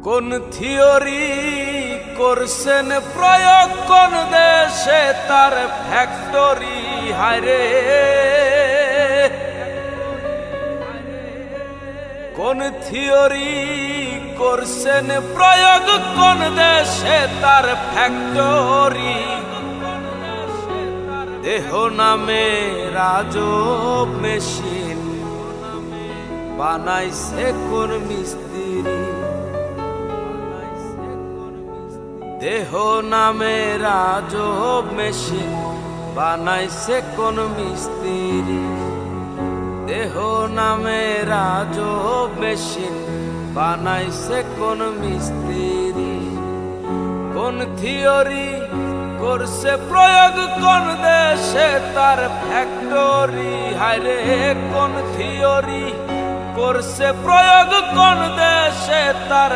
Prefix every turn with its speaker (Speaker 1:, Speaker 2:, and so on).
Speaker 1: কোন থিওরি করছেন প্রয়োগ কোন দেশে তার ফ্যাক্টরি হায়রে। কোন থিওরি করছেন প্রয়োগ কোন দেশে তার ফ্যাক্টরি। দেহ নামে রাজব মেশিন বানাইছে কোন মিস্ত্রি। দেহ নামে রাজব মেশিন বানাইছে কোন মিস্ত্রি। দেহ নামে রাজব মেশিন বানাইছে কোন মিস্ত্রি। কোন থিওরি করছে প্রয়োগ কোন দেশে তার ফ্যাক্টরি হায়রে। কোন থিওরি করছে প্রয়োগ কোন দেশে তার